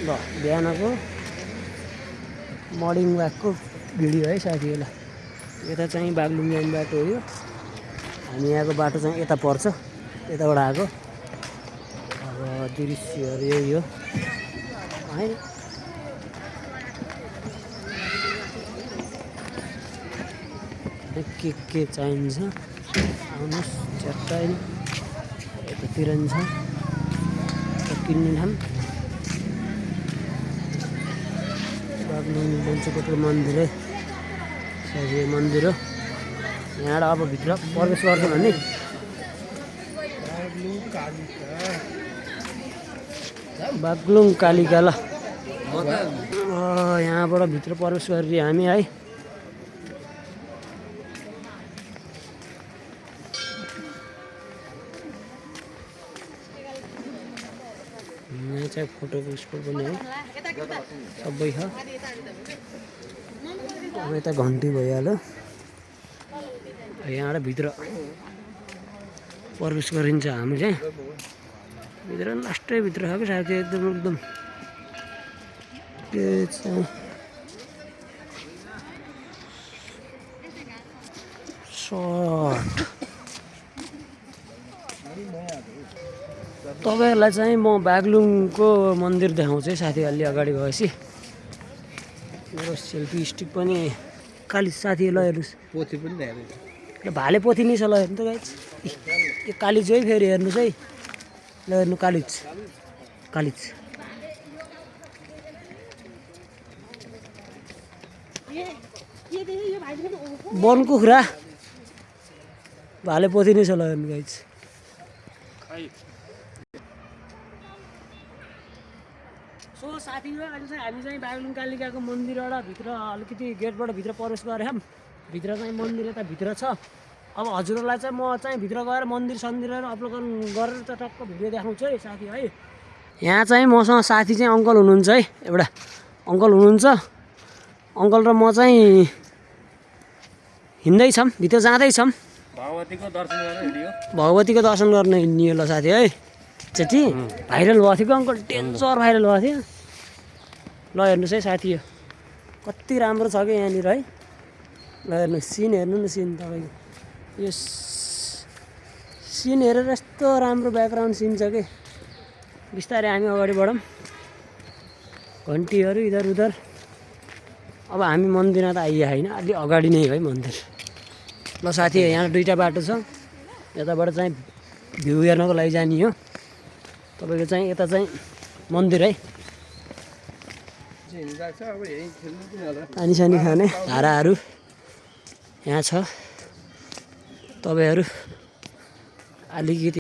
ल बिहानको morning वाकको video है साथीहरूलाई। यता चाहिँ बागलुङ जाने बाटो हो यो। हामी यहाँको बाटो चाहिँ यता पर्छ, यताबाट आएको। अब दृश्यहरू यही हो है। के चाहिन्छ आउनुहोस् चट्टाइ यतातिर नि छ किन्ने ठाउँ। बागलुङ बन्चोकोटको मन्दिर है साथी, मन्दिर हो। यहाँबाट अब भित्र प्रवेश गर्छ भने बागलुङ कालिका ल यहाँबाट भित्र प्रवेश गरेर हामी है। यहाँ चाहिँ फोटोको स्पोट पनि है सबै छ। अब यता घन्टी भइहाल्यो। यहाँबाट भित्र प्रवेश गरिन्छ हामी चाहिँ। भित्र लास्टै भित्र छ कि साथी, एकदम के चाहिँ सर्ट। तपाईँहरूलाई चाहिँ म बागलुङको मन्दिर देखाउँछु है साथी। अलि अगाडि गएपछि मेरो सेल्फी स्टिक पनि काली साथी ल हेर्नुहोस्। पोथी पनि धेरै भाले पोथी नि छ ल हेर्नु त गाइज। यो कालिज है फेरि हेर्नुहोस् है ल, हेर्नु कालिज वन कुखुरा भाले पोथी नै छ ल हेर्नु गाइज। सो साथीहरू अहिले चाहिँ हामी चाहिँ बागलुङ कालिकाको मन्दिरबाट भित्र अलिकति गेटबाट भित्र प्रवेश गरेँ। भित्र चाहिँ मन्दिर यता भित्र छ। अब हजुरहरूलाई चाहिँ म चाहिँ भित्र गएर मन्दिर सन्दिरहरू अपलोड गरेर त टक्क भिडियो देखाउँछु है साथी है। यहाँ चाहिँ मसँग साथी चाहिँ अङ्कल हुनुहुन्छ है, एउटा अङ्कल हुनुहुन्छ। अङ्कल र म चाहिँ हिँड्दैछौँ, भित्र जाँदैछौँ। भगवतीको दर्शन गर्न हिँड्ने ल साथी है। चेटी भाइरल भएको थियो कि अङ्कल, डेन्जर भाइरल भएको थियो। ल हेर्नुहोस् है साथी, यो कति राम्रो छ कि यहाँनिर है। ल हेर्नु सिन, हेर्नु न सिन तपाईँको। यो सिन हेरेर यस्तो राम्रो ब्याकग्राउन्ड सिन छ कि। बिस्तारै हामी अगाडि बढौँ। घन्टीहरू इधर उधर। अब हामी मन्दिरमा त आइया होइन, अलि अगाडि नै है मन्दिर। ल साथी यहाँ दुईवटा बाटो छ। यताबाट चाहिँ भ्यू हेर्नको लागि जाने हो। तपाईँको चाहिँ यता चाहिँ मन्दिर है। पानी सानी खाने धाराहरू यहाँ छ। तपाईँहरू अलिकति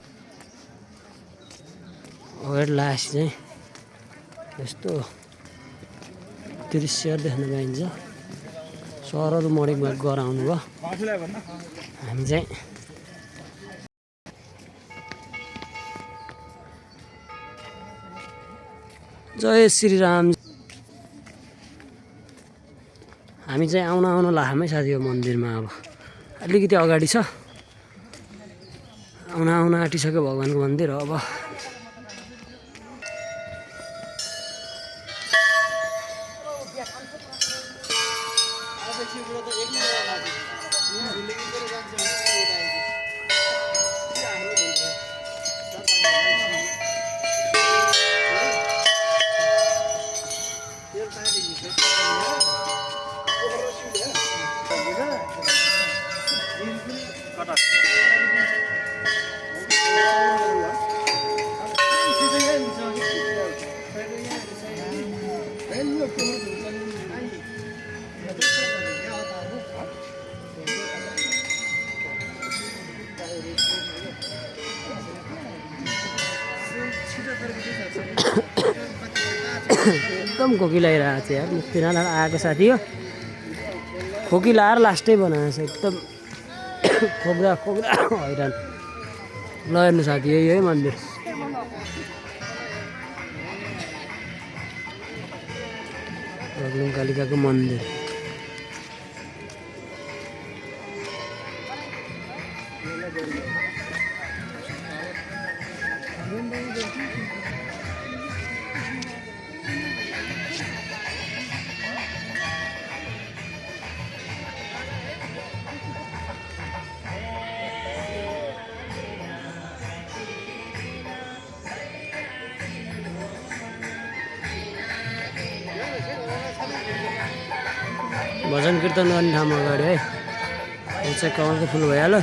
अगाडि लागेपछि चाहिँ यस्तो दृश्यहरू देख्न पाइन्छ। सरहरू मर्निङ वाक गरेर आउनुभयो। हामी चाहिँ जय श्रीराम। हामी चाहिँ आउन लामै साथी यो मन्दिरमा। अब अलिकति अगाडि छ, आउन आँटिसक्यो भगवान्को मन्दिर। अब एकदम खोकी लगाइरहेको छ यार। मुक्ति नाला आएको साथी हो, खोकी लगाएर लास्टै बनाएको छ एकदम। खोक्दा हैरान। ल हेर्नु साथी यही है मन्दिर। बागलुङ कालिकाको मन्दिर। भजन कीर्तन गर्ने ठाउँमा अगाडि है यो चाहिँ कमलको फुल भइहाल्यो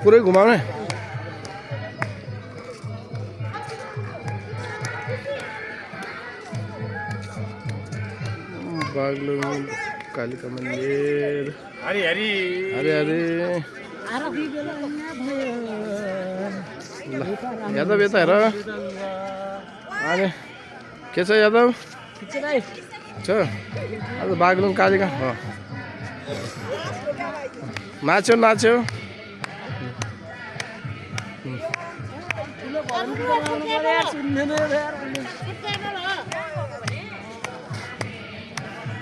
पुरै घुमाउने बागलुङ कालिका मन्दिर हरि हरि अरे अरे यादव यता हेर अनि के छ यादव छ आज बागलुङ कालिका हो नाच्यो नाच्यो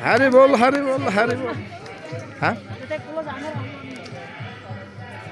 हरि बोल हरि बोल हरि बोल हाँ